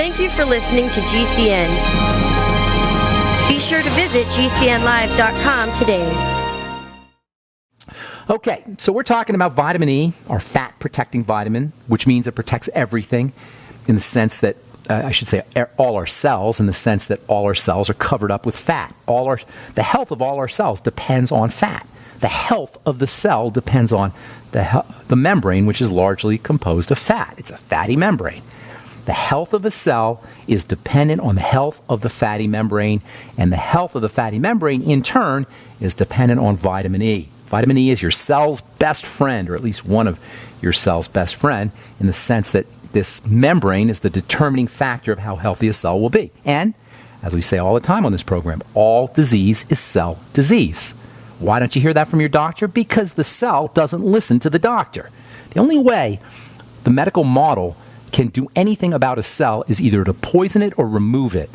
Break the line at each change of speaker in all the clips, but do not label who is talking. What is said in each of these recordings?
Thank you for listening to GCN. Be sure to visit GCNlive.com today.
Okay, so we're talking about vitamin E, our fat-protecting vitamin, which means it protects everything in the sense that, I should say all our cells, in the sense that all our cells are covered up with fat. The health of all our cells depends on fat. The health of the cell depends on the membrane, which is largely composed of fat. It's a fatty membrane. The health of a cell is dependent on the health of the fatty membrane, and the health of the fatty membrane, in turn, is dependent on vitamin E. Vitamin E is your cell's best friend, or at least one of your cell's best friend, in the sense that this membrane is the determining factor of how healthy a cell will be. And, as we say all the time on this program, all disease is cell disease. Why don't you hear that from your doctor? Because the cell doesn't listen to the doctor. The only way the medical model can do anything about a cell is either to poison it or remove it.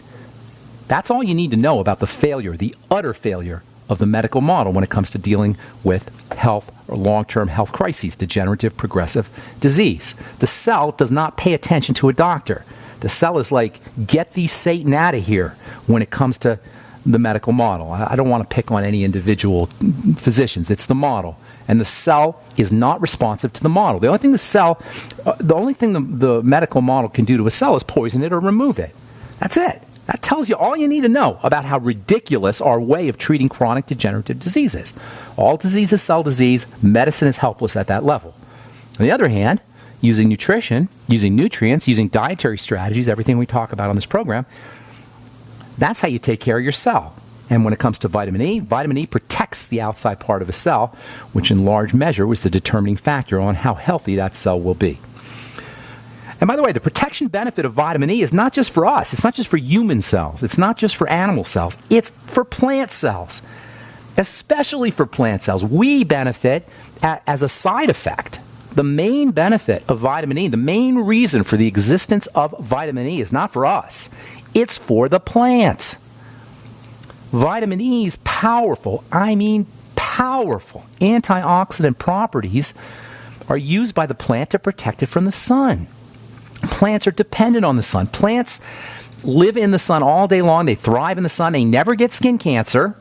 That's all you need to know about the failure, the utter failure of the medical model when it comes to dealing with health or long-term health crises, degenerative progressive disease. The cell does not pay attention to a doctor. The cell is like, get thee Satan out of here when it comes to the medical model. I don't want to pick on any individual physicians. It's the model. And the cell is not responsive to the model. The only thing the medical model can do to a cell is poison it or remove it. That's it. That tells you all you need to know about how ridiculous our way of treating chronic degenerative disease is. All disease is cell disease. Medicine is helpless at that level. On the other hand, using nutrition, using nutrients, using dietary strategies, everything we talk about on this program, that's how you take care of your cell. And when it comes to vitamin E protects the outside part of a cell, which in large measure was the determining factor on how healthy that cell will be. And by the way, the protection benefit of vitamin E is not just for us. It's not just for human cells. It's not just for animal cells. It's for plant cells. Especially for plant cells. We benefit as a side effect. The main benefit of vitamin E, the main reason for the existence of vitamin E is not for us. It's for the plant. Vitamin E's powerful, powerful antioxidant properties are used by the plant to protect it from the sun. Plants are dependent on the sun. Plants live in the sun all day long. They thrive in the sun. They never get skin cancer.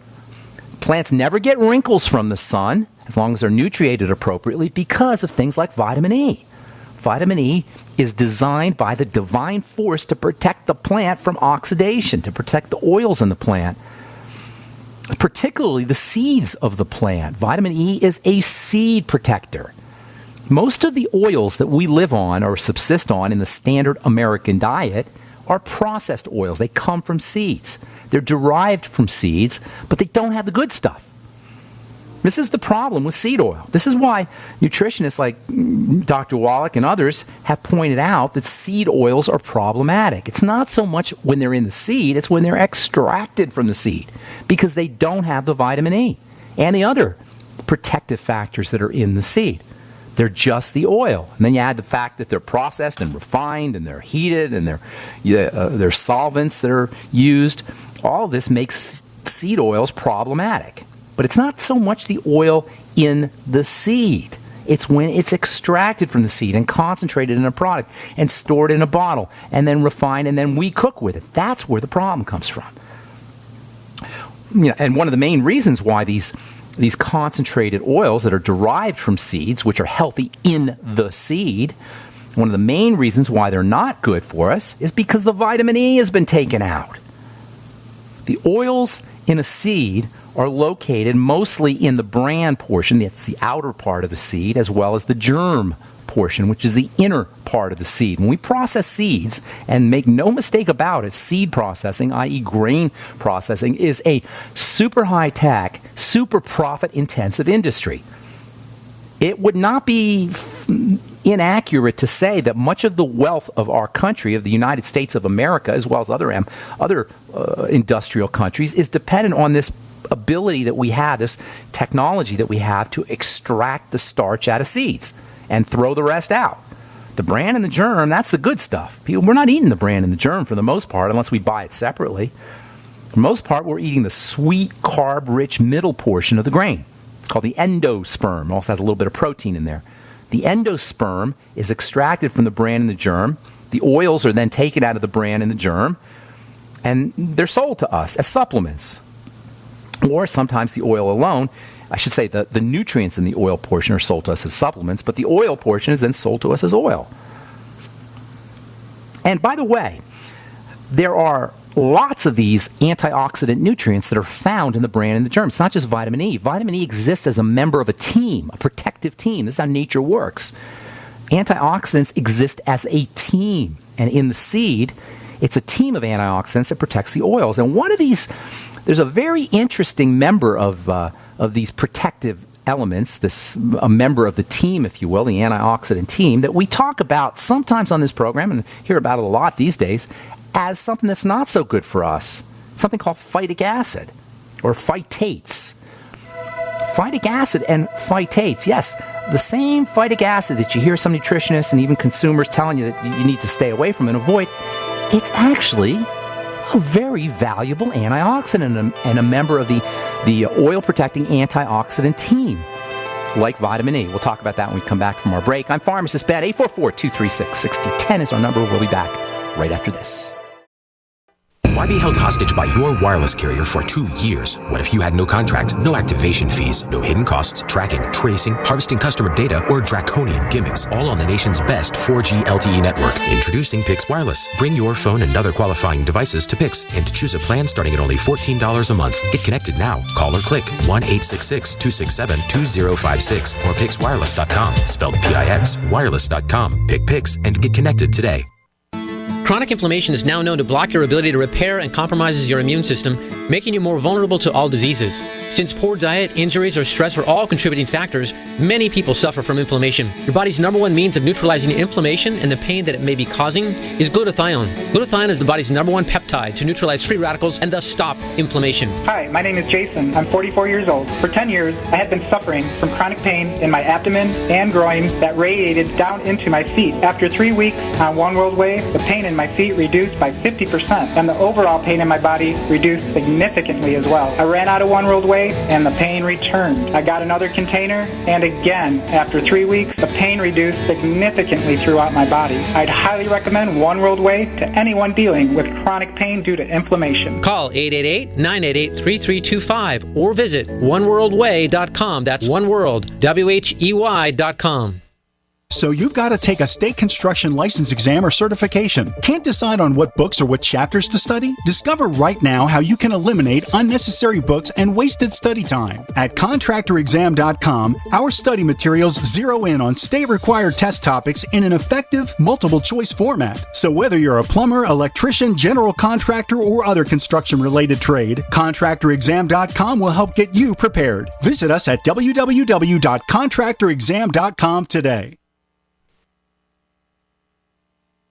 Plants never get wrinkles from the sun, as long as they're nutriated appropriately, because of things like vitamin E. Vitamin E is designed by the divine force to protect the plant from oxidation, to protect the oils in the plant, particularly the seeds of the plant. Vitamin E is a seed protector. Most of the oils that we live on or subsist on in the standard American diet are processed oils. They come from seeds. They're derived from seeds, but they don't have the good stuff. This is the problem with seed oil. This is why nutritionists like Dr. Wallach and others have pointed out that seed oils are problematic. It's not so much when they're in the seed, it's when they're extracted from the seed, because they don't have the vitamin E and the other protective factors that are in the seed. They're just the oil. And then you add the fact that they're processed and refined and they're heated and they're solvents that are used. All of this makes seed oils problematic. But it's not so much the oil in the seed. It's when it's extracted from the seed and concentrated in a product and stored in a bottle and then refined and then we cook with it. That's where the problem comes from. And one of the main reasons why these concentrated oils that are derived from seeds, which are healthy in the seed, one of the main reasons why they're not good for us is because the vitamin E has been taken out. The oils in a seed are located mostly in the bran portion, that's the outer part of the seed, as well as the germ portion, which is the inner part of the seed. When we process seeds, and make no mistake about it, seed processing, i.e. grain processing, is a super high-tech, super profit-intensive industry. It would not be inaccurate to say that much of the wealth of our country, of the United States of America, as well as other industrial countries, is dependent on this ability that we have, this technology that we have to extract the starch out of seeds and throw the rest out. The bran and the germ, that's the good stuff. We're not eating the bran and the germ for the most part, unless we buy it separately. For the most part, we're eating the sweet, carb-rich middle portion of the grain. It's called the endosperm. It also has a little bit of protein in there. The endosperm is extracted from the bran and the germ. The oils are then taken out of the bran and the germ, and they're sold to us as supplements. Or sometimes the oil alone, I should say the nutrients in the oil portion are sold to us as supplements, but the oil portion is then sold to us as oil. And by the way, there are lots of these antioxidant nutrients that are found in the bran and the germ. It's not just vitamin E. Vitamin E exists as a member of a team, a protective team. This is how nature works. Antioxidants exist as a team. And in the seed, it's a team of antioxidants that protects the oils. And one of these, there's a very interesting member of these protective elements, a member of the team, if you will, the antioxidant team, that we talk about sometimes on this program and hear about it a lot these days, as something that's not so good for us. Something called phytic acid or phytates. Phytic acid and phytates, yes, the same phytic acid that you hear some nutritionists and even consumers telling you that you need to stay away from and avoid, it's actually a very valuable antioxidant and a member of the oil-protecting antioxidant team, like vitamin E. We'll talk about that when we come back from our break. I'm Pharmacist Ben. 844-236-6010 is our number. We'll be back right after this.
Why be held hostage by your wireless carrier for 2 years? What if you had no contract, no activation fees, no hidden costs, tracking, tracing, harvesting customer data, or draconian gimmicks, all on the nation's best 4G LTE network? Introducing Pix Wireless. Bring your phone and other qualifying devices to Pix and choose a plan starting at only $14 a month. Get connected now. Call or click 1-866-267-2056 or pixwireless.com. Spelled P-I-X, wireless.com. Pick Pix and get connected today.
Chronic inflammation is now known to block your ability to repair and compromises your immune system, making you more vulnerable to all diseases. Since poor diet, injuries, or stress are all contributing factors, many people suffer from inflammation. Your body's number one means of neutralizing inflammation and the pain that it may be causing is glutathione. Glutathione is the body's number one peptide to neutralize free radicals and thus stop inflammation.
Hi, my name is Jason. I'm 44 years old. For 10 years, I had been suffering from chronic pain in my abdomen and groin that radiated down into my feet. After 3 weeks on One World Way, the pain in my feet reduced by 50%, and the overall pain in my body reduced significantly as well. I ran out of One World Way, and the pain returned. I got another container, and again, after 3 weeks, the pain reduced significantly throughout my body. I'd highly recommend One World Way to anyone dealing with chronic pain due to inflammation.
Call 888-988-3325 or visit oneworldway.com. That's oneworld, WHEY.com.
So you've got to take a state construction license exam or certification. Can't decide on what books or what chapters to study? Discover right now how you can eliminate unnecessary books and wasted study time. At contractorexam.com, our study materials zero in on state-required test topics in an effective, multiple-choice format. So whether you're a plumber, electrician, general contractor, or other construction-related trade, contractorexam.com will help get you prepared. Visit us at www.contractorexam.com today.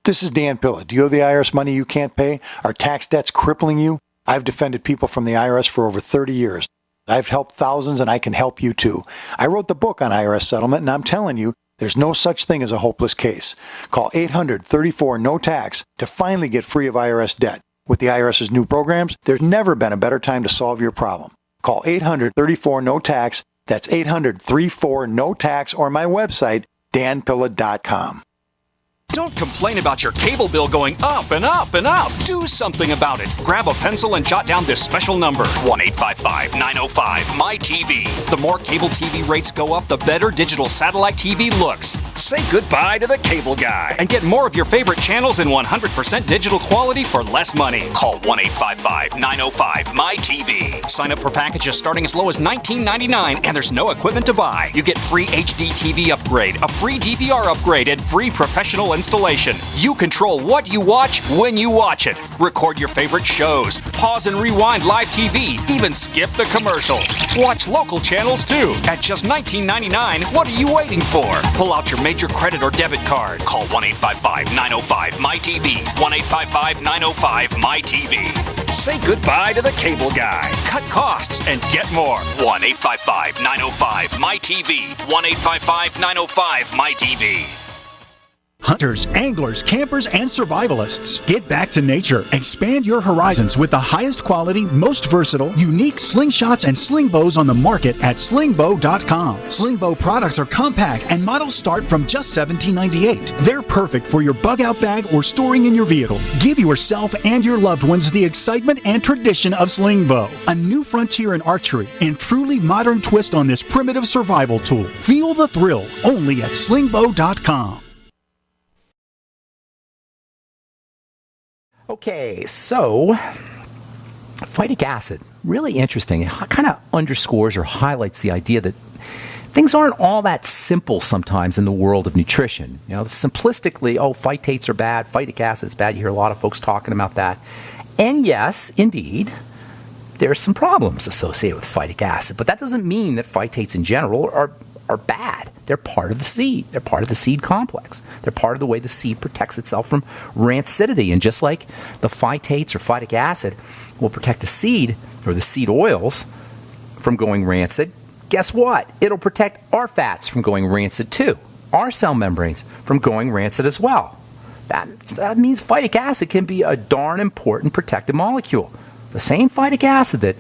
This is Dan Pilla. Do you owe the IRS money you can't pay? Are tax debts crippling you? I've defended people from the IRS for over 30 years. I've helped thousands, and I can help you too. I wrote the book on IRS settlement, and I'm telling you, there's no such thing as a hopeless case. Call 800-34-NO-TAX to finally get free of IRS debt. With the IRS's new programs, there's never been a better time to solve your problem. Call 800-34-NO-TAX. That's 800-34-NO-TAX, or my website, danpilla.com.
Don't complain about your cable bill going up and up and up. Do something about it. Grab a pencil and jot down this special number, 1-855-905-MY-TV. The more cable TV rates go up, the better digital satellite TV looks. Say goodbye to the cable guy and get more of your favorite channels in 100% digital quality for less money. Call 1-855-905-MY-TV. Sign up for packages starting as low as $19.99, and there's no equipment to buy. You get free HD TV upgrade, a free DVR upgrade, and free professional installation. You control what you watch when you watch it. Record your favorite shows. Pause and rewind live TV. Even skip the commercials. Watch local channels too. At just $19.99, what are you waiting for? Pull out your major credit or debit card. Call 1-855-905-MY-TV. 1-855-905-MY-TV. Say goodbye to the cable guy. Cut costs and get more. 1-855-905-MY-TV. 1-855-905-MY-TV.
Hunters, anglers, campers, and survivalists, get back to nature. Expand your horizons with the highest quality, most versatile, unique slingshots and sling bows on the market at slingbow.com. Slingbow products are compact and models start from just $17.98. They're perfect for your bug-out bag or storing in your vehicle. Give yourself and your loved ones the excitement and tradition of slingbow, a new frontier in archery and truly modern twist on this primitive survival tool. Feel the thrill only at slingbow.com.
Okay, so phytic acid, really interesting. It kind of underscores or highlights the idea that things aren't all that simple sometimes in the world of nutrition. You know, simplistically, phytates are bad, phytic acid is bad. You hear a lot of folks talking about that. And yes, indeed, there's some problems associated with phytic acid, but that doesn't mean that phytates in general are bad. They're part of the seed. They're part of the seed complex. They're part of the way the seed protects itself from rancidity. And just like the phytates or phytic acid will protect the seed or the seed oils from going rancid, guess what? It'll protect our fats from going rancid too. Our cell membranes from going rancid as well. That means phytic acid can be a darn important protective molecule. The same phytic acid that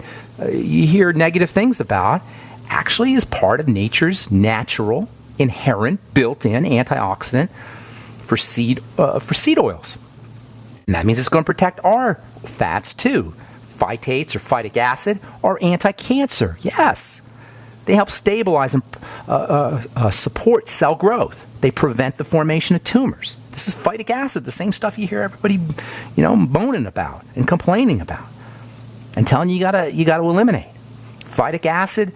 you hear negative things about actually is part of nature's natural, inherent, built-in antioxidant for seed oils. And that means it's going to protect our fats too. Phytates or phytic acid are anti-cancer. Yes. They help stabilize and support cell growth. They prevent the formation of tumors. This is phytic acid, the same stuff you hear everybody, moaning about and complaining about and telling you you gotta eliminate. Phytic acid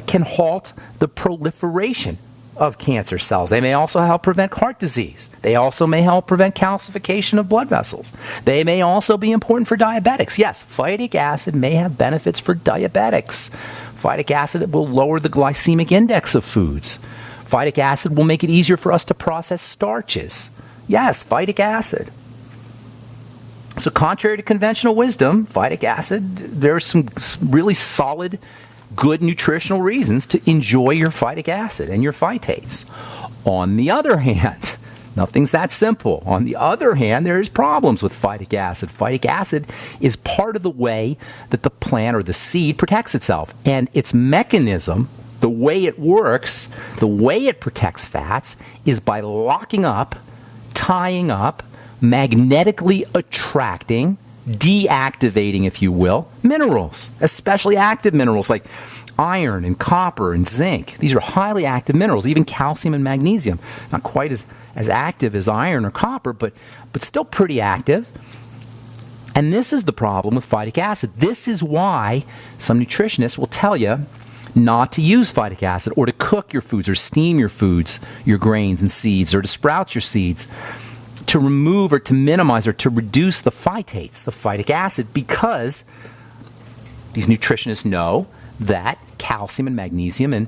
can halt the proliferation of cancer cells. They may also help prevent heart disease. They also may help prevent calcification of blood vessels. They may also be important for diabetics. Yes, phytic acid may have benefits for diabetics. Phytic acid will lower the glycemic index of foods. Phytic acid will make it easier for us to process starches. Yes, phytic acid. So contrary to conventional wisdom, phytic acid, there's some really solid good nutritional reasons to enjoy your phytic acid and your phytates. On the other hand, nothing's that simple. On the other hand, there's problems with phytic acid. Phytic acid is part of the way that the plant or the seed protects itself. And its mechanism, the way it works, the way it protects fats, is by locking up, tying up, magnetically attracting, deactivating, if you will, minerals, especially active minerals like iron and copper and zinc. These are highly active minerals, even calcium and magnesium. Not quite as active as iron or copper, but still pretty active. And this is the problem with phytic acid. This is why some nutritionists will tell you not to use phytic acid or to cook your foods or steam your foods, your grains and seeds, or to sprout your seeds, to remove or to minimize or to reduce the phytates, the phytic acid, because these nutritionists know that calcium and magnesium and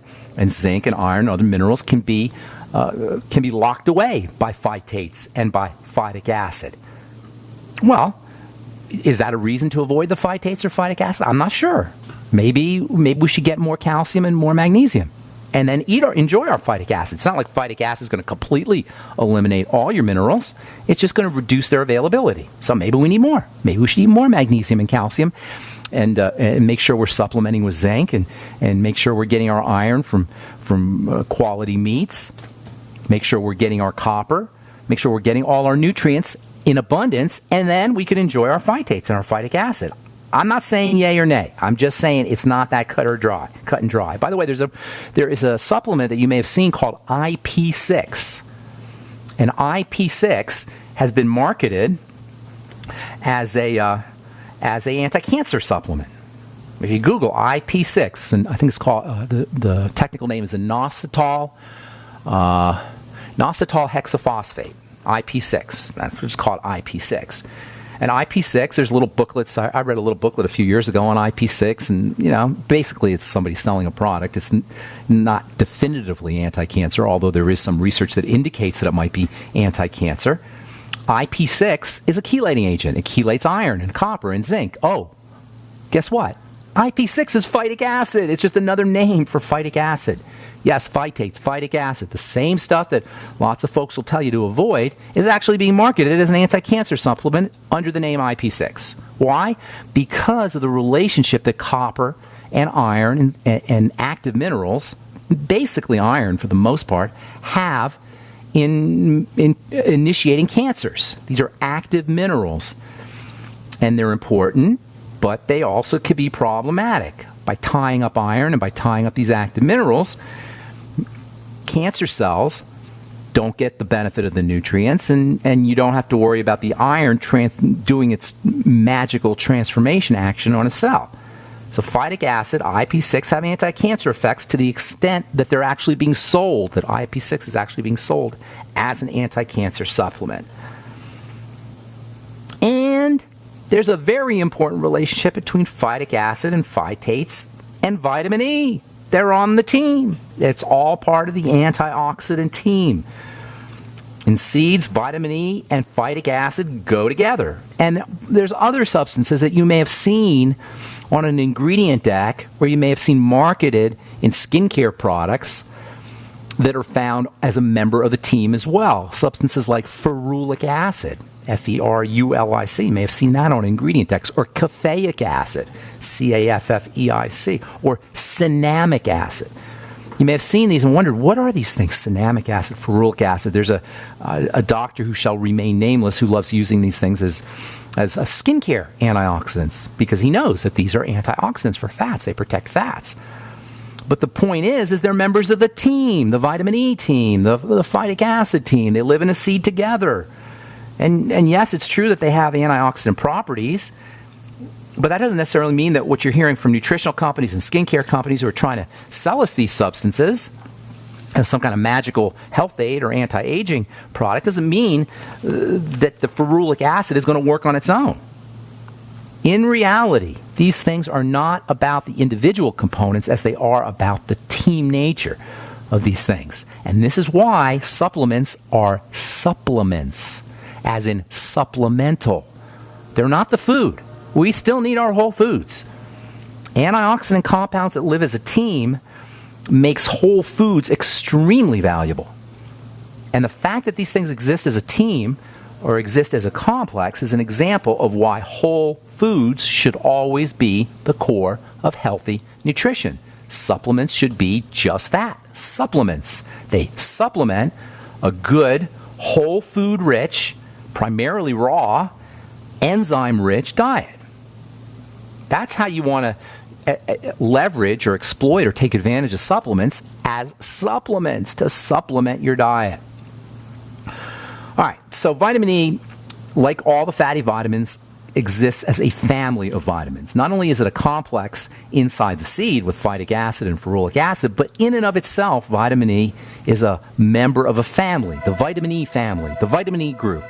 zinc and iron and other minerals can be locked away by phytates and by phytic acid. Well, is that a reason to avoid the phytates or phytic acid? I'm not sure. Maybe we should get more calcium and more magnesium and then enjoy our phytic acid. It's not like phytic acid is going to completely eliminate all your minerals. It's just going to reduce their availability. So maybe we need more. Maybe we should eat more magnesium and calcium and make sure we're supplementing with zinc and make sure we're getting our iron from quality meats. Make sure we're getting our copper. Make sure we're getting all our nutrients in abundance, and then we can enjoy our phytates and our phytic acid. I'm not saying yay or nay. I'm just saying it's not that cut and dry. By the way, there is a supplement that you may have seen called IP6. And IP6 has been marketed as a anti-cancer supplement. If you Google IP6, and I think it's called the technical name is inositol hexaphosphate. IP6. That's what it's called, IP6. And IP6, there's little booklets. I read a little booklet a few years ago on IP6, and basically it's somebody selling a product. It's not definitively anti-cancer, although there is some research that indicates that it might be anti-cancer. IP6 is a chelating agent. It chelates iron and copper and zinc. Oh, guess what? IP6 is phytic acid. It's just another name for phytic acid. Yes, phytates, phytic acid, the same stuff that lots of folks will tell you to avoid, is actually being marketed as an anti-cancer supplement under the name IP6. Why? Because of the relationship that copper and iron and active minerals, basically iron for the most part, have in initiating cancers. These are active minerals, and they're important, but they also could be problematic. By tying up iron and by tying up these active minerals, cancer cells don't get the benefit of the nutrients, and you don't have to worry about the iron doing its magical transformation action on a cell. So phytic acid, IP6, have anti-cancer effects to the extent that they're actually being sold, that IP6 is actually being sold as an anti-cancer supplement. And there's a very important relationship between phytic acid and phytates and vitamin E. They're on the team. It's all part of the antioxidant team. In seeds, vitamin E and phytic acid go together. And there's other substances that you may have seen on an ingredient deck, where you may have seen marketed in skincare products, that are found as a member of the team as well. Substances like ferulic acid, Ferulic. You may have seen that on ingredient decks. Or caffeic acid, Caffeic, or cinnamic acid. You may have seen these and wondered, what are these things? Cinnamic acid, ferulic acid. There's a doctor who shall remain nameless who loves using these things as a skincare antioxidants, because he knows that these are antioxidants for fats. They protect fats. But the point is they're members of the team, the vitamin E team, the phytic acid team. They live in a seed together. And yes, it's true that they have antioxidant properties, but that doesn't necessarily mean that what you're hearing from nutritional companies and skincare companies who are trying to sell us these substances as some kind of magical health aid or anti-aging product doesn't mean that the ferulic acid is going to work on its own. In reality, these things are not about the individual components as they are about the team nature of these things. And this is why supplements are supplements, as in supplemental. They're not the food. We still need our whole foods. Antioxidant compounds that live as a team makes whole foods extremely valuable. And the fact that these things exist as a team or exist as a complex is an example of why whole foods should always be the core of healthy nutrition. Supplements should be just that, supplements. They supplement a good, whole food rich, primarily raw, enzyme rich diet. That's how you want to leverage or exploit or take advantage of supplements, as supplements to supplement your diet. All right, so vitamin E, like all the fatty vitamins, exists as a family of vitamins. Not only is it a complex inside the seed with phytic acid and ferulic acid, but in and of itself, vitamin E is a member of a family, the vitamin E family, the vitamin E group,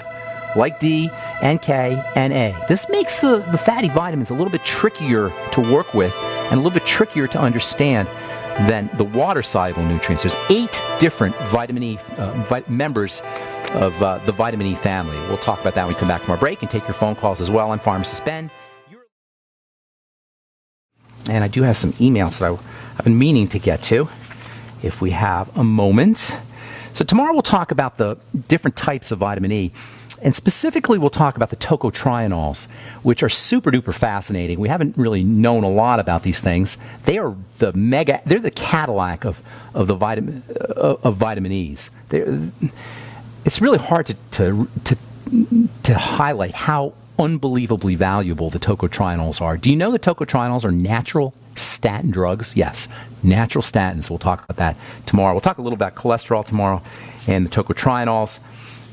like D and K and A. This makes the fatty vitamins a little bit trickier to work with and a little bit trickier to understand than the water-soluble nutrients. There's 8 different vitamin E members of the vitamin E family. We'll talk about that when we come back from our break and take your phone calls as well. I'm Pharmacist Ben. And I do have some emails that I've been meaning to get to, if we have a moment. So tomorrow we'll talk about the different types of vitamin E. And specifically, we'll talk about the tocotrienols, which are super duper fascinating. We haven't really known a lot about these things. They're the Cadillac of vitamin E's. It's really hard to highlight how unbelievably valuable the tocotrienols are. Do you know that tocotrienols are natural statin drugs? Yes, natural statins. We'll talk about that tomorrow. We'll talk a little about cholesterol tomorrow and the tocotrienols.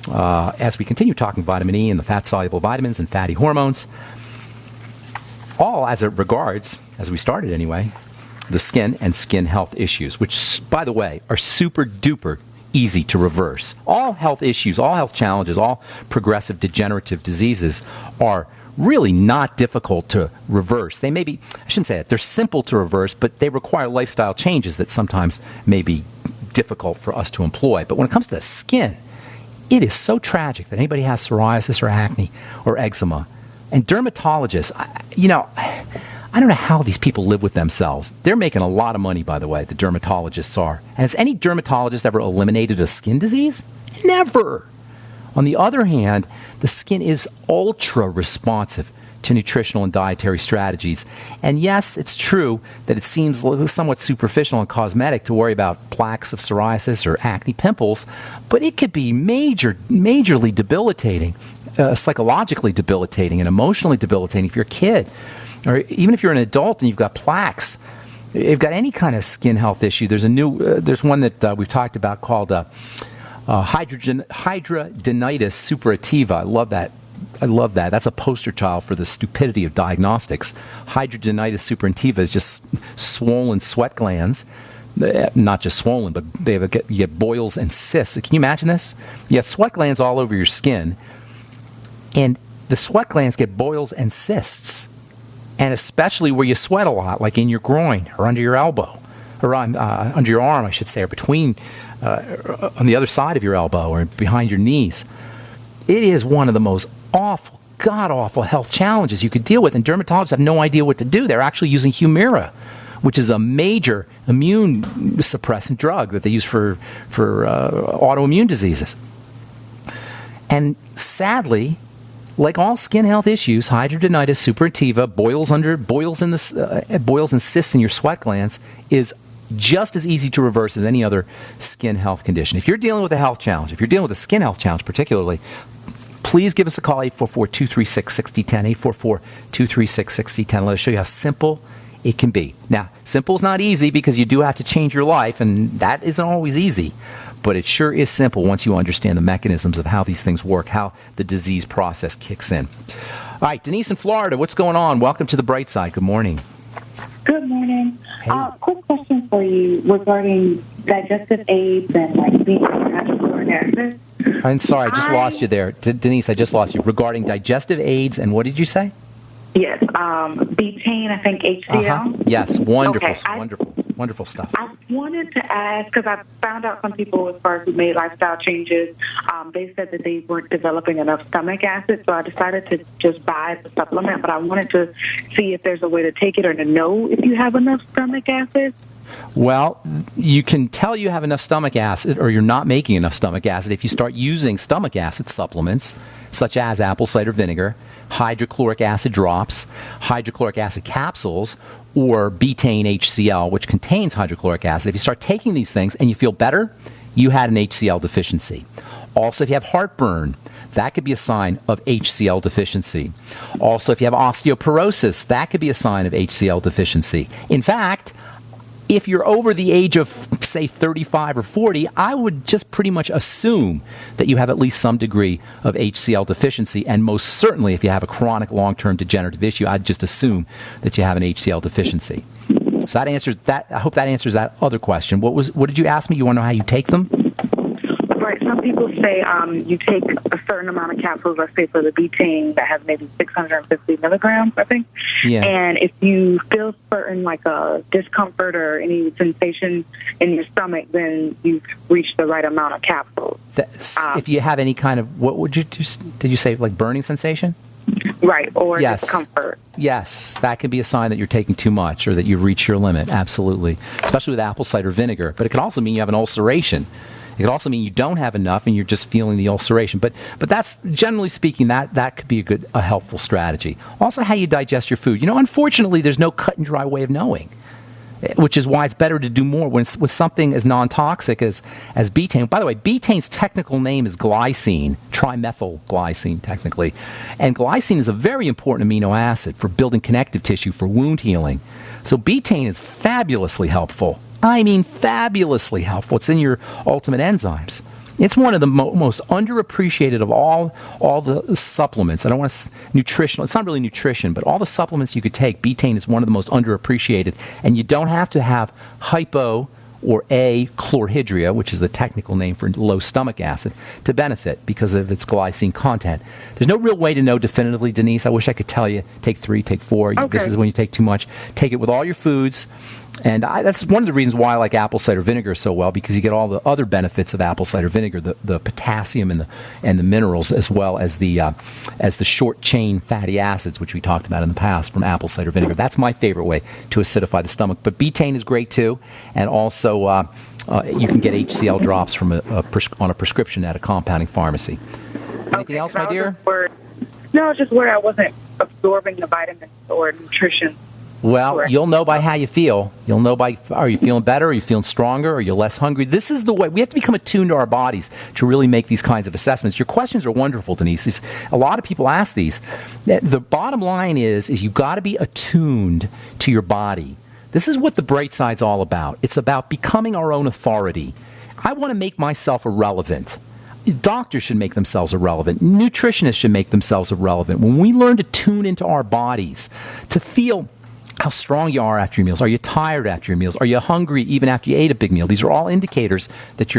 As we continue talking vitamin E and the fat-soluble vitamins and fatty hormones, all as it regards, as we started anyway, the skin and skin health issues, which, by the way, are super-duper easy to reverse. All health issues, all health challenges, all progressive degenerative diseases are really not difficult to reverse. They may be, I shouldn't say it, they're simple to reverse, but they require lifestyle changes that sometimes may be difficult for us to employ. But when it comes to the skin, it is so tragic that anybody has psoriasis or acne or eczema. And dermatologists, I don't know how these people live with themselves. They're making a lot of money, by the way, the dermatologists are. And has any dermatologist ever eliminated a skin disease? Never. On the other hand, the skin is ultra responsive to nutritional and dietary strategies. And yes, it's true that it seems somewhat superficial and cosmetic to worry about plaques of psoriasis or acne pimples, but it could be majorly debilitating, psychologically debilitating and emotionally debilitating if you're a kid. Or even if you're an adult and you've got plaques, if you've got any kind of skin health issue, there's one that we've talked about called hidradenitis suppurativa. I love that. That's a poster child for the stupidity of diagnostics. Hidradenitis suppurativa is just swollen sweat glands. Not just swollen, but you get boils and cysts. Can you imagine this? You have sweat glands all over your skin, and the sweat glands get boils and cysts. And especially where you sweat a lot, like in your groin or under your elbow, or under your arm, I should say, or between, on the other side of your elbow or behind your knees. It is one of the most awful, god-awful health challenges you could deal with, and dermatologists have no idea what to do. They're actually using Humira, which is a major immune suppressant drug that they use for autoimmune diseases. And sadly, like all skin health issues, hidradenitis suppurativa, boils and cysts in your sweat glands, is just as easy to reverse as any other skin health condition. If you're dealing with a health challenge, if you're dealing with a skin health challenge particularly, please give us a call, 844-236-6010, 844-236-6010. Let us show you how simple it can be. Now, simple is not easy because you do have to change your life, and that isn't always easy. But it sure is simple once you understand the mechanisms of how these things work, how the disease process kicks in. All right, Denise in Florida, what's going on? Welcome to the Bright Side. Good morning.
Good morning.
Hey.
Quick question for you regarding digestive aids and like being hydrochloric acid.
I'm sorry, I just lost you there. Denise, I just lost you. Regarding digestive aids and what did you say?
Yes, betaine, I think HCl.
Yes, wonderful,
Okay,
wonderful stuff.
I wanted to ask, because I found out some people as far as who made lifestyle changes, they said that they weren't developing enough stomach acid, so I decided to just buy the supplement, but I wanted to see if there's a way to take it or to know if you have enough stomach acid.
Well, you can tell you have enough stomach acid or you're not making enough stomach acid if you start using stomach acid supplements, such as apple cider vinegar, hydrochloric acid drops, hydrochloric acid capsules, or betaine HCl, which contains hydrochloric acid. If you start taking these things and you feel better, you had an HCl deficiency. Also, if you have heartburn, that could be a sign of HCl deficiency. Also, if you have osteoporosis, that could be a sign of HCl deficiency. In fact, if you're over the age of, say, 35 or 40, I would just pretty much assume that you have at least some degree of HCl deficiency. And most certainly, if you have a chronic long-term degenerative issue, I'd just assume that you have an HCl deficiency. So that answers that. I hope that answers that other question. What did you ask me? You want to know how you take them?
Right. Some people say you take a certain amount of capsules, let's say for the betaine, that has maybe 650 milligrams, I think.
Yeah.
And if you feel certain, like a discomfort or any sensation in your stomach, then you've reached the right amount of capsules.
If you have any kind of, did you say like burning sensation?
Right, or
yes.
Discomfort.
Yes, that could be a sign that you're taking too much or that you've reached your limit, absolutely, especially with apple cider vinegar. But it could also mean you have an ulceration. It could also mean you don't have enough and you're just feeling the ulceration. But that's, generally speaking, that could be a helpful strategy. Also, how you digest your food. Unfortunately, there's no cut and dry way of knowing, which is why it's better to do more with something as non-toxic as betaine. By the way, betaine's technical name is glycine, trimethylglycine technically. And glycine is a very important amino acid for building connective tissue for wound healing. So betaine is fabulously helpful. I mean fabulously helpful. It's in your ultimate enzymes. It's one of the most underappreciated of all the supplements. I don't want to nutritional. It's not really nutrition, but all the supplements you could take, betaine is one of the most underappreciated. And you don't have to have hypo or chlorhydria, which is the technical name for low stomach acid, to benefit because of its glycine content. There's no real way to know definitively, Denise. I wish I could tell you, take 3, take 4.
Okay.
This is when you take too much. Take it with all your foods. And that's one of the reasons why I like apple cider vinegar so well, because you get all the other benefits of apple cider vinegar, the potassium and the minerals, as well as the short chain fatty acids, which we talked about in the past from apple cider vinegar. That's my favorite way to acidify the stomach. But betaine is great too, and also you can get HCl drops from on a prescription at a compounding pharmacy. Anything else, my dear?
No, just where I wasn't absorbing the vitamins or nutrition.
Well, you'll know by how you feel. You'll know by, are you feeling better? Are you feeling stronger? Are you less hungry? This is the way. We have to become attuned to our bodies to really make these kinds of assessments. Your questions are wonderful, Denise. A lot of people ask these. The bottom line is you've got to be attuned to your body. This is what the Bright Side's all about. It's about becoming our own authority. I want to make myself irrelevant. Doctors should make themselves irrelevant. Nutritionists should make themselves irrelevant. When we learn to tune into our bodies, to feel how strong you are after your meals. Are you tired after your meals? Are you hungry even after you ate a big meal? These are all indicators that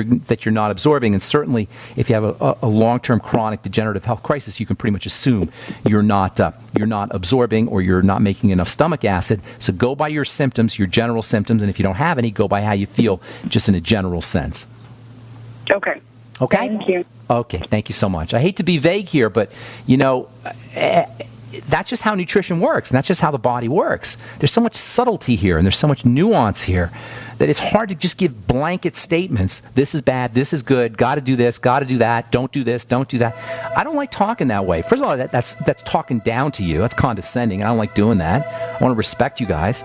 you're not absorbing. And certainly, if you have a long-term chronic degenerative health crisis, you can pretty much assume you're not absorbing or you're not making enough stomach acid. So go by your symptoms, your general symptoms, and if you don't have any, go by how you feel, just in a general sense.
Okay.
Okay.
Thank you.
Okay. Thank you so much. I hate to be vague here, but that's just how nutrition works, and that's just how the body works. There's so much subtlety here, and there's so much nuance here, that it's hard to just give blanket statements. This is bad, this is good, got to do this, got to do that, don't do this, don't do that. I don't like talking that way. First of all, that's talking down to you. That's condescending. I don't like doing that. I want to respect you guys.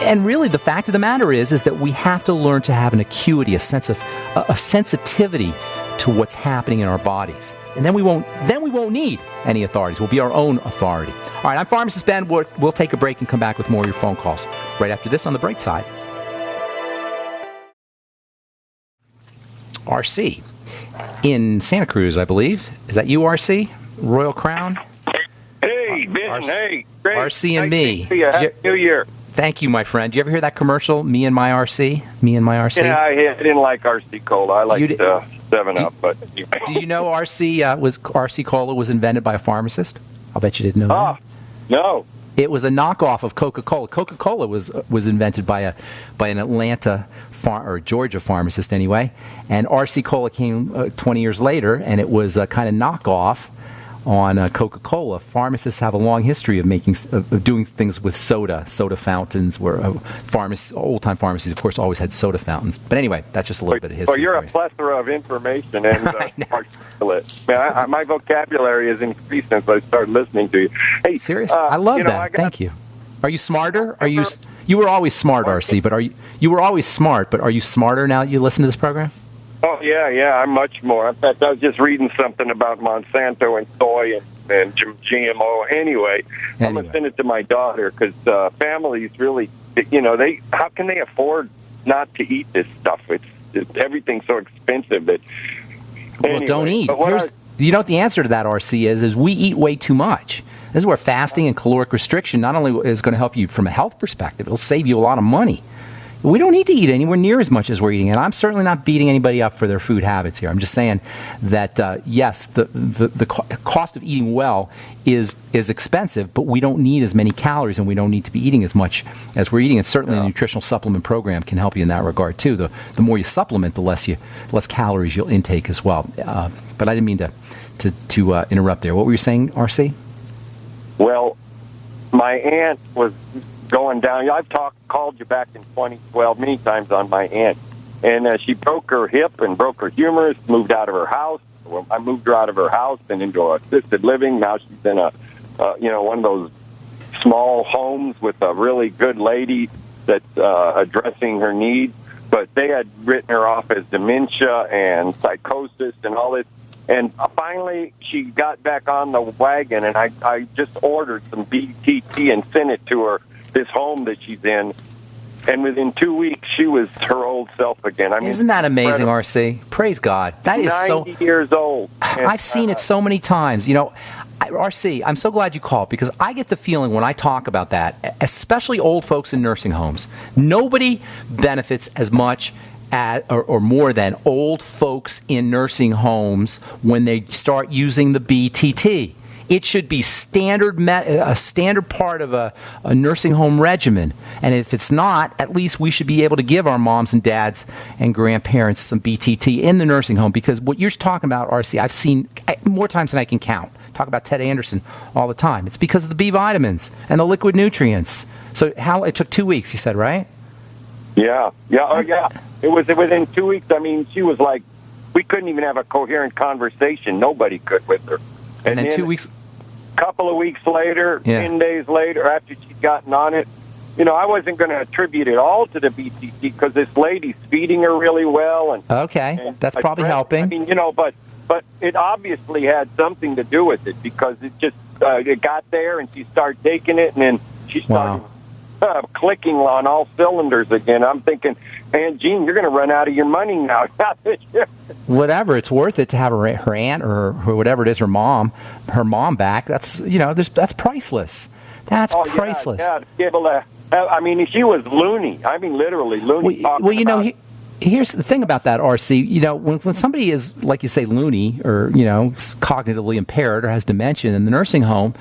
And really, the fact of the matter is that we have to learn to have an acuity, a sensitivity to what's happening in our bodies. And then we won't need any authorities. We'll be our own authority. All right, I'm Pharmacist Ben. We'll take a break and come back with more of your phone calls right after this on The Bright Side. RC in Santa Cruz, I believe. Is that you, RC? Royal Crown?
Hey, Ben. Hey, great.
RC and
nice
me.
Happy New Year.
Thank you, my friend. Do you ever hear that commercial, Me and My RC? Me and My RC?
Yeah, I didn't like RC Cola. I liked 7-Up. But
do you know RC Cola was invented by a pharmacist? I'll bet you didn't know that.
No.
It was a knockoff of Coca-Cola. Coca-Cola was invented by an Atlanta or Georgia pharmacist anyway, and RC Cola came 20 years later, and it was a kind of knockoff on Coca-Cola. Pharmacists have a long history of doing things with soda fountains, where old-time pharmacies, of course, always had soda fountains. But anyway, that's just a little bit of history.
Well, you're a plethora of information and articulate. Man, my vocabulary has increased since I started listening to you. Hey,
serious? I love that. Thank you. Are you smarter? You were always smart, RC, but you were always smart, but are you smarter now that you listen to this program?
Oh, yeah, I'm much more. In fact, I was just reading something about Monsanto and soy and GMO. Anyway, I'm going to send it to my daughter, because families really, how can they afford not to eat this stuff? Everything's so expensive that...
Well, don't eat. You know what the answer to that, RC, is we eat way too much. This is where fasting and caloric restriction not only is going to help you from a health perspective, it'll save you a lot of money. We don't need to eat anywhere near as much as we're eating, and I'm certainly not beating anybody up for their food habits here. I'm just saying that yes, the cost of eating well is expensive, but we don't need as many calories, and we don't need to be eating as much as we're eating. And certainly, a nutritional supplement program can help you in that regard too. The more you supplement, the less calories you'll intake as well. But I didn't mean to interrupt there. What were you saying, RC?
Well, my aunt was going down. I've called you back in 2012 many times on my aunt, and she broke her hip and broke her humerus, moved out of her house. Well, I moved her out of her house and into assisted living. Now she's in one of those small homes with a really good lady that's addressing her needs. But they had written her off as dementia and psychosis and all this. And finally, she got back on the wagon, and I just ordered some BTT and sent it to her, this home that she's in. And within 2 weeks, she was her old self again. I mean,
isn't that amazing, RC? Praise God. That is
90 years old.
I've seen it so many times. RC, I'm so glad you called, because I get the feeling when I talk about that, especially old folks in nursing homes, nobody benefits as much or more than old folks in nursing homes when they start using the BTT. It should be a standard part of a nursing home regimen. And if it's not, at least we should be able to give our moms and dads and grandparents some BTT in the nursing home, because what you're talking about, RC, I've seen more times than I can count. Talk about Ted Anderson all the time. It's because of the B vitamins and the liquid nutrients. So it took 2 weeks, you said, right?
Yeah. It was within 2 weeks. I mean, she was like, we couldn't even have a coherent conversation. Nobody could with her.
And then 2 weeks.
A couple of weeks later, 10 days later, after she'd gotten on it, I wasn't going to attribute it all to the BTT because this lady's feeding her really well. And
that's probably helping.
I mean, but it obviously had something to do with it, because it just it got there and she started taking it, and then she started clicking on all cylinders again. I'm thinking, Aunt Jean, you're going to run out of your money now.
Whatever, it's worth it to have her aunt or whatever it is, her mom back. That's that's priceless. That's priceless.
Yeah, I mean, she was loony. I mean, literally loony.
Well, here's the thing about that, RC. When somebody is, like you say, loony or cognitively impaired or has dementia in the nursing home,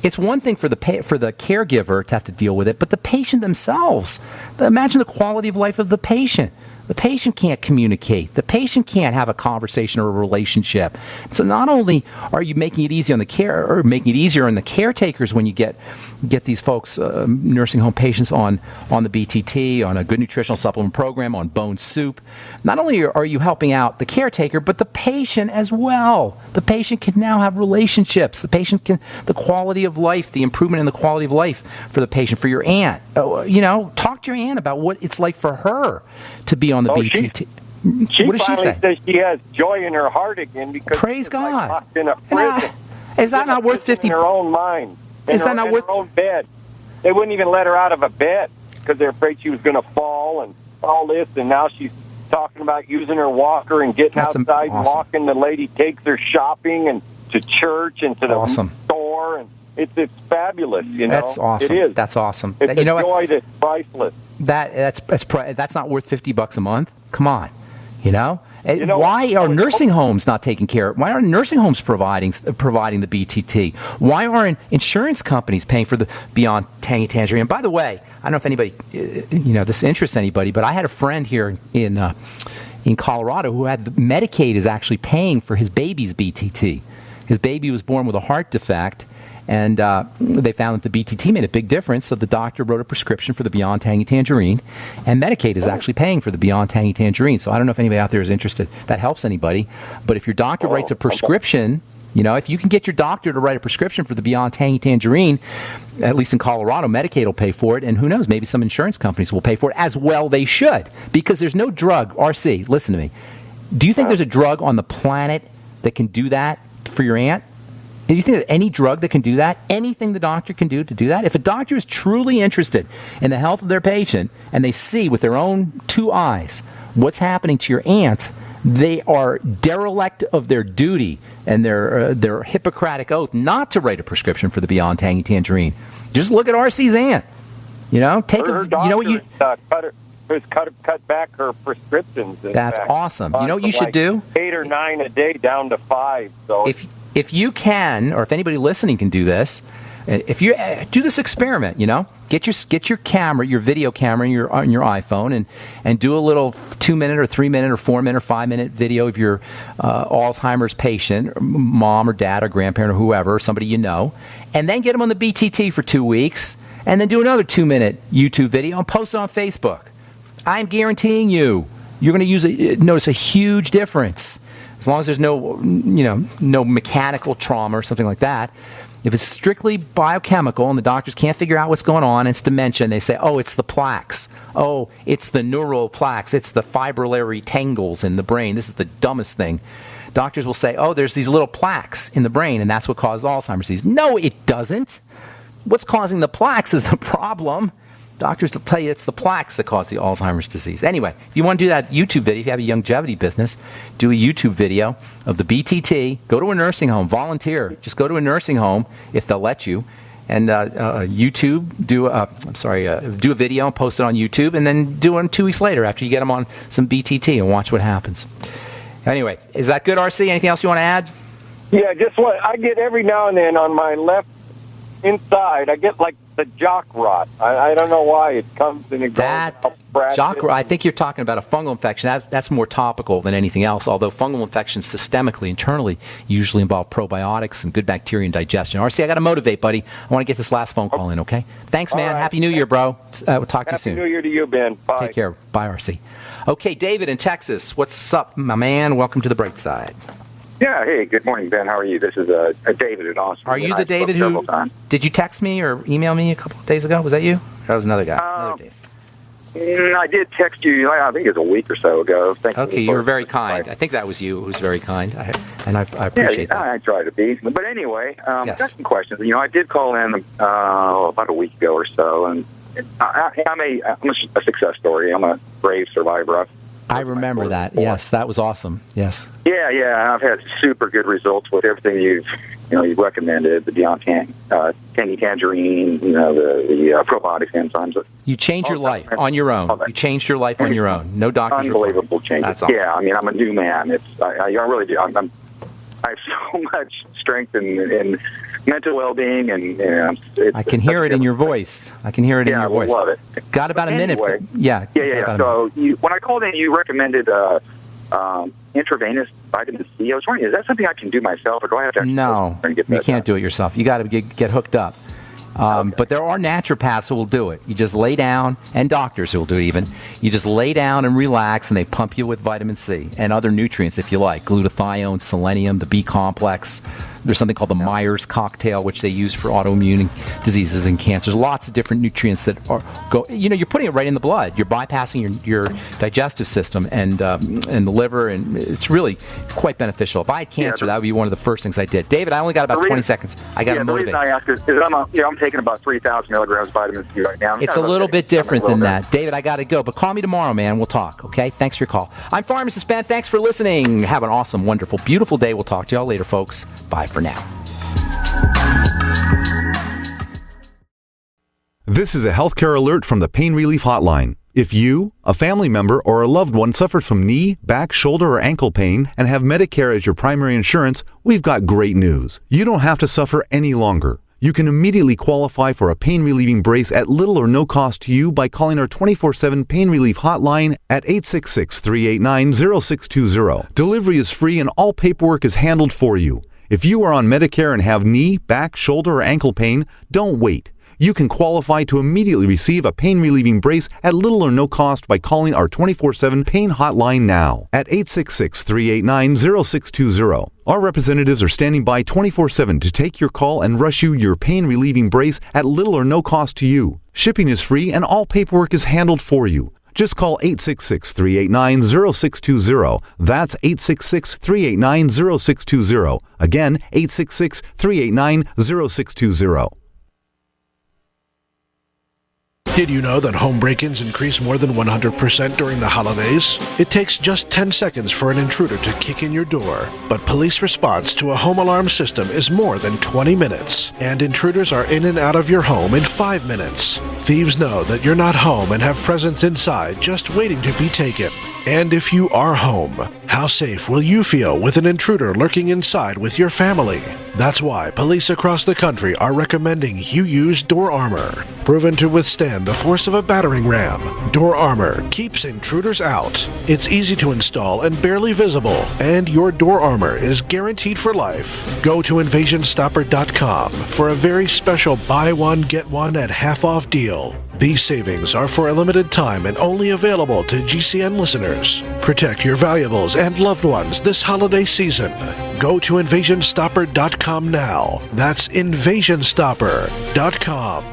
it's one thing for the caregiver to have to deal with it, but the patient themselves. Imagine the quality of life of the patient. The patient can't communicate. The patient can't have a conversation or a relationship. So not only are you making it easy on making it easier on the caretakers when you get these folks, nursing home patients, on the BTT, on a good nutritional supplement program, on bone soup. Not only are you helping out the caretaker, but the patient as well. The patient can now have relationships. The quality of life, the improvement in the quality of life for the patient, for your aunt. Talk to your aunt about what it's like for her to be on the BTT. What does she say?
Says she has joy in her heart again because
praise God.
Like locked in a prison.
Is that not worth 50?
In her own mind.
Is that not worth?
Her own bed. They wouldn't even let her out of a bed because they're afraid she was going to fall and all this. And now she's talking about using her walker and getting outside and walking. The lady takes her shopping and to church and to the store, and it's fabulous.
That's awesome.
It is.
That's awesome.
It's a joy that's priceless.
That's not worth $50 a month. Come on, why are nursing homes not taking care? Why aren't nursing homes providing the BTT? Why aren't insurance companies paying for the Beyond Tangy Tangerine? And by the way, I don't know if anybody, this interests anybody, but I had a friend here in Colorado who had Medicaid is actually paying for his baby's BTT. His baby was born with a heart defect. And they found that the BTT made a big difference, so the doctor wrote a prescription for the Beyond Tangy Tangerine, and Medicaid is actually paying for the Beyond Tangy Tangerine. So I don't know if anybody out there is interested. That helps anybody. But if your doctor writes a prescription, if you can get your doctor to write a prescription for the Beyond Tangy Tangerine, at least in Colorado, Medicaid will pay for it, and who knows, maybe some insurance companies will pay for it as well. They should, because there's no drug. RC, listen to me. Do you think there's a drug on the planet that can do that for your aunt? Do you think there's any drug that can do that? Anything the doctor can do to do that? If a doctor is truly interested in the health of their patient and they see with their own two eyes what's happening to your aunt, they are derelict of their duty and their Hippocratic oath not to write a prescription for the Beyond Tangy Tangerine. Just look at RC's aunt.
Cut back her prescriptions.
That's awesome. You know what you should do?
8 or 9 a day down to 5. So
if you can, or if anybody listening can do this, if you do this experiment, get your camera, your video camera on your iPhone, and do a little 2-minute or 3-minute or 4-minute or 5-minute video of your Alzheimer's patient, or mom or dad or grandparent or whoever, somebody and then get them on the BTT for 2 weeks, and then do another 2-minute YouTube video and post it on Facebook. I'm guaranteeing you're going to notice a huge difference. As long as there's no mechanical trauma or something like that. If it's strictly biochemical and the doctors can't figure out what's going on, it's dementia, and they say, oh, it's the plaques. Oh, it's the neural plaques. It's the fibrillary tangles in the brain. This is the dumbest thing. Doctors will say, oh, there's these little plaques in the brain, and that's what causes Alzheimer's disease. No, it doesn't. What's causing the plaques is the problem. Doctors will tell you it's the plaques that cause the Alzheimer's disease. Anyway, if you want to do that YouTube video, if you have a longevity business, do a YouTube video of the BTT. Go to a nursing home. Volunteer. Just go to a nursing home if they'll let you. And YouTube, do a video and post it on YouTube, and then do it 2 weeks later after you get them on some BTT and watch what happens. Anyway, is that good, RC? Anything else you want to add?
Yeah, just what I get every now and then on my left inside. I get like the jock rot. I don't know why it comes and it goes.
That jock rot, I think you're talking about a fungal infection. That's more topical than anything else, although fungal infections systemically, internally, usually involve probiotics and good bacteria and digestion. RC, I got to motivate, buddy. I want to get this last phone call in, okay? Thanks, man.
right.
Happy New Year, bro. We'll talk to you soon.
Happy New Year to you, Ben. Bye.
Take care. Bye, RC. Okay, David in Texas. What's up, my man? Welcome to the Bright Side.
Yeah, hey, good morning, Ben. How are you? This is David in Austin.
Are you the David who... Did you text me or email me a couple of days ago? Was that you? That was another guy. Another David.
I did text you, I think it was a week or so ago.
Okay, you were very kind. I think that was you who was very kind, and I appreciate that.
I try to be. But anyway, got some questions. I did call in about a week ago or so, and I'm a success story. I'm a brave survivor.
I remember that. Yes, that was awesome. Yes.
Yeah. I've had super good results with everything you've recommended. The Beyond Tangy Tangerine, the probiotics, enzymes.
You changed your life on your own. You changed your life on your own. No doctor's
unbelievable change.
That's awesome.
Yeah, I'm a new man. I really do. I have so much strength and mental well-being, and
I can hear it in your voice. I
love it.
Got about a minute.
Anyway,
Yeah.
So when I called in, you recommended intravenous vitamin C. I was wondering, is that something I can do myself, or do I have to?
No, you can't do it yourself. You got to get hooked up. But there are naturopaths who will do it. You just lay down, and doctors who will do it even. You just lay down and relax, and they pump you with vitamin C and other nutrients if you like. Glutathione, selenium, the B complex. There's something called the Myers cocktail, which they use for autoimmune diseases and cancers. Lots of different nutrients that you're putting it right in the blood. You're bypassing your digestive system and the liver, and it's really quite beneficial. If I had cancer, that would be one of the first things I did. David, I only got about 20 seconds. I got to motivate.
The reason I ask is I'm taking about 3,000 milligrams of vitamin C right now.
It's a little bit different than that. David, I got to go, but call me tomorrow, man. We'll talk, okay? Thanks for your call. I'm Pharmacist Ben. Thanks for listening. Have an awesome, wonderful, beautiful day. We'll talk to y'all later, folks. Bye for now.
This is a healthcare alert from the Pain Relief Hotline. If you, a family member, or a loved one suffers from knee, back, shoulder, or ankle pain and have Medicare as your primary insurance, we've got great news. You don't have to suffer any longer. You can immediately qualify for a pain-relieving brace at little or no cost to you by calling our 24/7 Pain Relief Hotline at 866-389-0620. Delivery is free and all paperwork is handled for you. If you are on Medicare and have knee, back, shoulder, or ankle pain, don't wait. You can qualify to immediately receive a pain-relieving brace at little or no cost by calling our 24/7 Pain Hotline now at 866-389-0620. Our representatives are standing by 24/7 to take your call and rush you your pain-relieving brace at little or no cost to you. Shipping is free and all paperwork is handled for you. Just call 866-389-0620. That's 866-389-0620. Again, 866-389-0620.
Did you know that home break-ins increase more than 100% during the holidays? It takes just 10 seconds for an intruder to kick in your door, but police response to a home alarm system is more than 20 minutes, and intruders are in and out of your home in 5 minutes. Thieves know that you're not home and have presents inside just waiting to be taken. And if you are home, how safe will you feel with an intruder lurking inside with your family? That's why police across the country are recommending you use Door Armor. Proven to withstand the force of a battering ram, Door Armor keeps intruders out. It's easy to install and barely visible, and your Door Armor is guaranteed for life. Go to InvasionStopper.com for a very special buy one, get one at half off deal. These savings are for a limited time and only available to GCN listeners. Protect your valuables and loved ones this holiday season. Go to InvasionStopper.com now. That's InvasionStopper.com.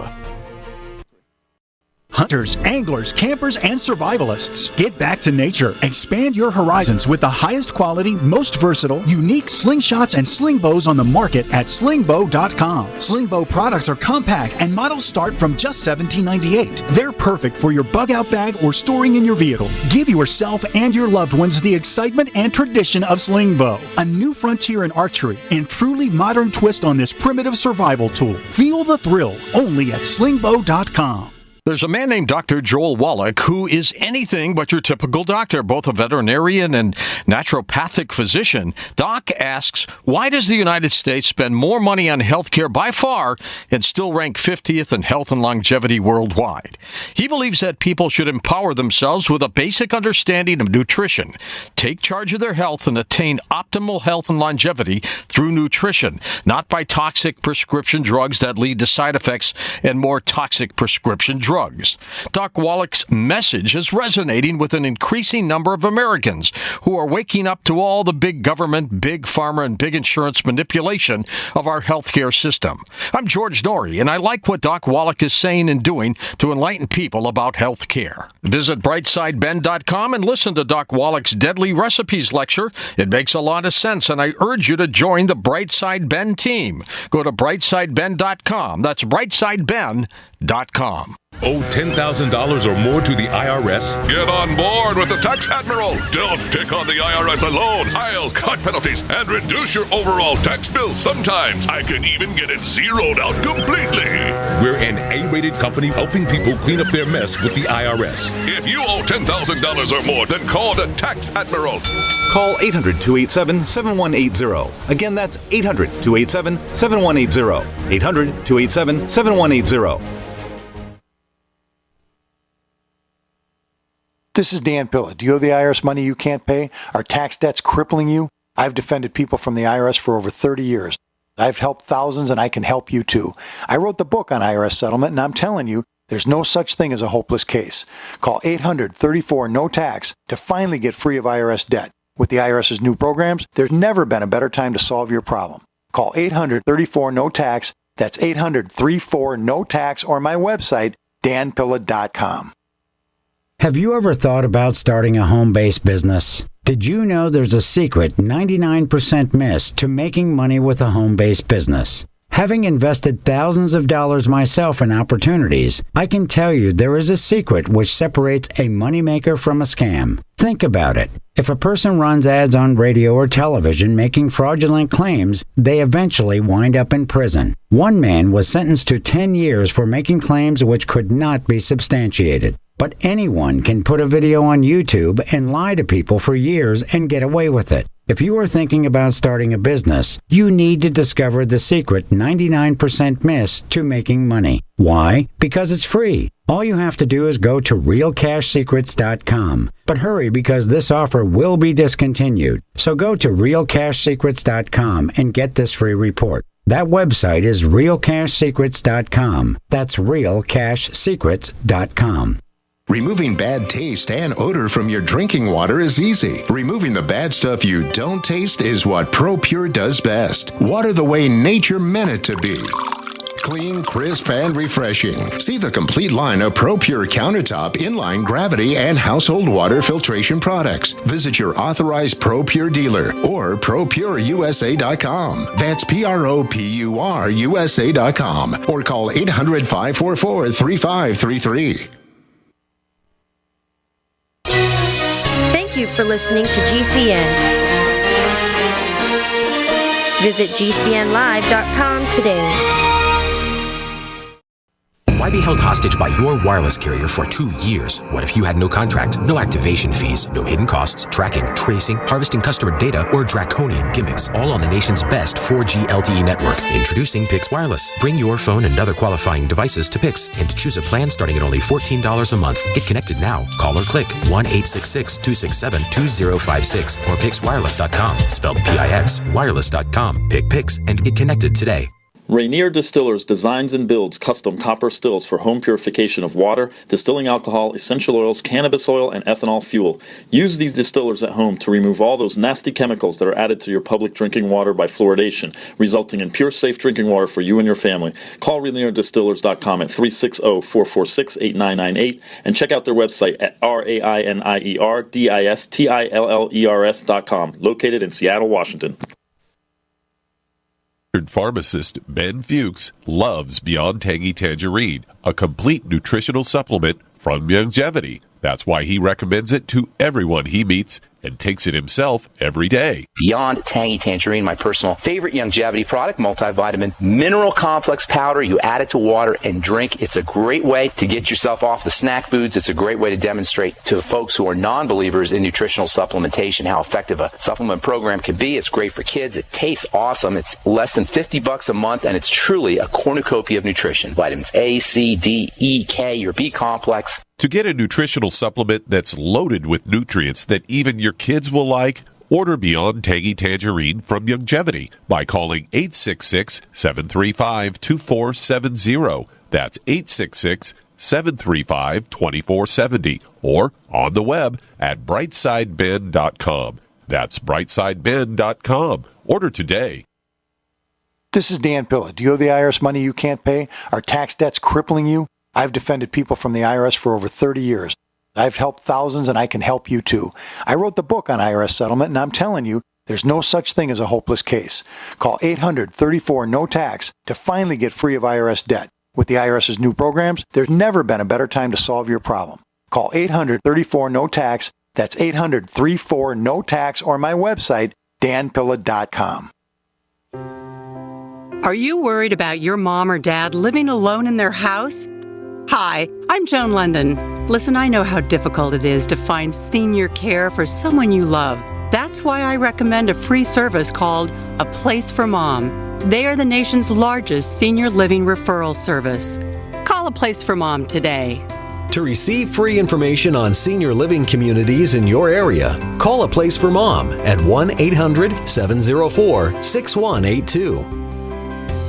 Hunters, anglers, campers, and survivalists. Get back to nature. Expand your horizons with the highest quality, most versatile, unique slingshots and sling bows on the market at slingbow.com. Sling bow products are compact and models start from just $17.98. They're perfect for your bug out bag or storing in your vehicle. Give yourself and your loved ones the excitement and tradition of sling bow. A new frontier in archery and truly modern twist on this primitive survival tool. Feel the thrill only at slingbow.com.
There's a man named Dr. Joel Wallach who is anything but your typical doctor, both a veterinarian and naturopathic physician. Doc asks, why does the United States spend more money on healthcare by far and still rank 50th in health and longevity worldwide? He believes that people should empower themselves with a basic understanding of nutrition, take charge of their health, and attain optimal health and longevity through nutrition, not by toxic prescription drugs that lead to side effects and more toxic prescription drugs. Doc Wallach's message is resonating with an increasing number of Americans who are waking up to all the big government, big pharma, and big insurance manipulation of our healthcare system. I'm George Norrie, and I like what Doc Wallach is saying and doing to enlighten people about healthcare. Visit brightsideben.com and listen to Doc Wallach's Deadly Recipes lecture. It makes a lot of sense, and I urge you to join the Brightside Ben team. Go to brightsideben.com. That's brightsideben.com.
Owe $10,000 or more to the IRS?
Get on board with the Tax Admiral. Don't pick on the IRS alone. I'll cut penalties and reduce your overall tax bill. Sometimes I can even get it zeroed out completely.
We're an A-rated company helping people clean up their mess with the IRS.
If you owe $10,000 or more, then call the Tax Admiral.
Call 800-287-7180. Again, that's 800-287-7180. 800-287-7180.
This is Dan Pilla. Do you owe the IRS money you can't pay? Are tax debts crippling you? I've defended people from the IRS for over 30 years. I've helped thousands, and I can help you too. I wrote the book on IRS settlement, and I'm telling you, there's no such thing as a hopeless case. Call 800-34-NO-TAX to finally get free of IRS debt. With the IRS's new programs, there's never been a better time to solve your problem. Call 800-34-NO-TAX. That's 800-34-NO-TAX, or my website, danpilla.com.
Have you ever thought about starting a home-based business? Did you know there's a secret 99% miss to making money with a home-based business? Having invested thousands of dollars myself in opportunities, I can tell you there is a secret which separates a moneymaker from a scam. Think about it. If a person runs ads on radio or television making fraudulent claims, they eventually wind up in prison. One man was sentenced to 10 years for making claims which could not be substantiated. But anyone can put a video on YouTube and lie to people for years and get away with it. If you are thinking about starting a business, you need to discover the secret 99% miss to making money. Why? Because it's free. All you have to do is go to realcashsecrets.com. But hurry, because this offer will be discontinued. So go to realcashsecrets.com and get this free report. That website is realcashsecrets.com. That's realcashsecrets.com.
Removing bad taste and odor from your drinking water is easy. Removing the bad stuff you don't taste is what ProPure does best. Water the way nature meant it to be. Clean, crisp, and refreshing. See the complete line of ProPure countertop, inline, gravity, and household water filtration products. Visit your authorized ProPure dealer or ProPureUSA.com. That's ProPureUSA.com. Or call 800-544-3533.
Thank you for listening to GCN. Visit GCNlive.com today.
Why be held hostage by your wireless carrier for 2 years? What if you had no contract, no activation fees, no hidden costs, tracking, tracing, harvesting customer data, or draconian gimmicks, all on the nation's best 4G LTE network? Introducing Pix Wireless. Bring your phone and other qualifying devices to Pix and choose a plan starting at only $14 a month. Get connected now. Call or click 1-866-267-2056 or pixwireless.com. Spelled P-I-X, wireless.com. Pick Pix and get connected today.
Rainier Distillers designs and builds custom copper stills for home purification of water, distilling alcohol, essential oils, cannabis oil, and ethanol fuel. Use these distillers at home to remove all those nasty chemicals that are added to your public drinking water by fluoridation, resulting in pure, safe drinking water for you and your family. Call RainierDistillers.com at 360-446-8998 and check out their website at RAINIERDISTILLERS.com, located in Seattle, Washington.
Pharmacist Ben Fuchs loves Beyond Tangy Tangerine, a complete nutritional supplement from Longevity. That's why he recommends it to everyone he meets and takes it himself every day.
Beyond Tangy Tangerine, my personal favorite longevity product, multivitamin mineral complex powder. You add it to water and drink. It's a great way to get yourself off the snack foods. It's a great way to demonstrate to the folks who are non-believers in nutritional supplementation how effective a supplement program can be. It's great for kids. It tastes awesome. It's less than $50 a month, and it's truly a cornucopia of nutrition. Vitamins A, C, D, E, K, your B complex.
To get a nutritional supplement that's loaded with nutrients that even your kids will like, order Beyond Tangy Tangerine from Longevity by calling 866-735-2470. That's 866-735-2470. Or on the web at brightsideben.com. That's brightsideben.com. Order today.
This is Dan Pilla. Do you owe the IRS money you can't pay? Are tax debts crippling you? I've defended people from the IRS for over 30 years. I've helped thousands, and I can help you too. I wrote the book on IRS settlement, and I'm telling you, there's no such thing as a hopeless case. Call 800-34-NO-TAX to finally get free of IRS debt. With the IRS's new programs, there's never been a better time to solve your problem. Call 800-34-NO-TAX. That's 800-34-NO-TAX, or my website, danpilla.com.
Are you worried about your mom or dad living alone in their house? Hi, I'm Joan London. Listen, I know how difficult it is to find senior care for someone you love. That's why I recommend a free service called A Place for Mom. They are the nation's largest senior living referral service. Call A Place for Mom today.
To receive free information on senior living communities in your area, call A Place for Mom at 1-800-704-6182.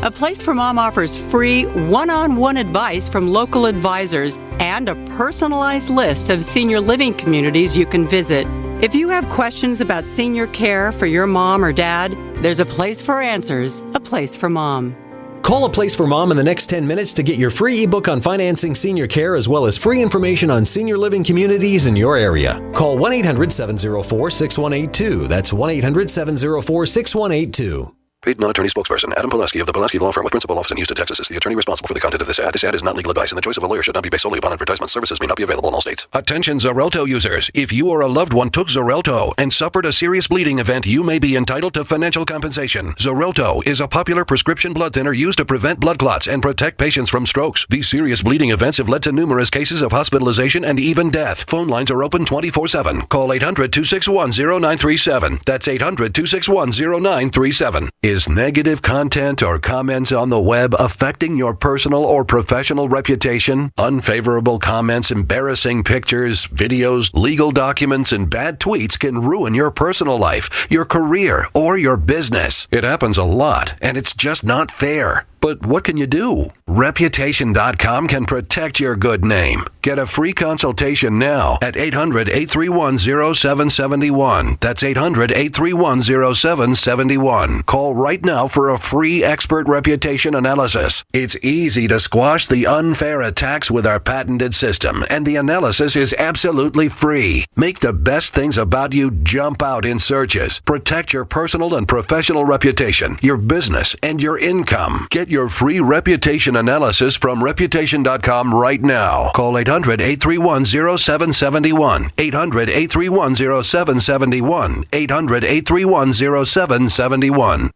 A Place for Mom offers free one-on-one advice from local advisors and a personalized list of senior living communities you can visit. If you have questions about senior care for your mom or dad, there's a place for answers, A Place for Mom.
Call A Place for Mom in the next 10 minutes to get your free ebook on financing senior care as well as free information on senior living communities in your area. Call 1-800-704-6182. That's 1-800-704-6182.
Paid non-attorney spokesperson Adam Pulaski of the Pulaski Law Firm with principal office in Houston, Texas is the attorney responsible for the content of this ad. This ad is not legal advice, and the choice of a lawyer should not be based solely upon advertisement. Services may not be available in all states.
Attention Xarelto users. If you or a loved one took Xarelto and suffered a serious bleeding event, you may be entitled to financial compensation. Xarelto is a popular prescription blood thinner used to prevent blood clots and protect patients from strokes. These serious bleeding events have led to numerous cases of hospitalization and even death. Phone lines are open 24/7. Call 800-261-0937. That's 800-261-0937. Is negative content or comments on the web affecting your personal or professional reputation? Unfavorable comments, embarrassing pictures, videos, legal documents, and bad tweets can ruin your personal life, your career, or your business. It happens a lot, and it's just not fair. But what can you do? Reputation.com can protect your good name. Get a free consultation now at 800-831-0771. That's 800-831-0771. Call right now for a free expert reputation analysis. It's easy to squash the unfair attacks with our patented system, and the analysis is absolutely free. Make the best things about you jump out in searches. Protect your personal and professional reputation, your business, and your income. Get your free reputation analysis from Reputation.com right now. Call 800-831-0771. 800-831-0771. 800-831-0771.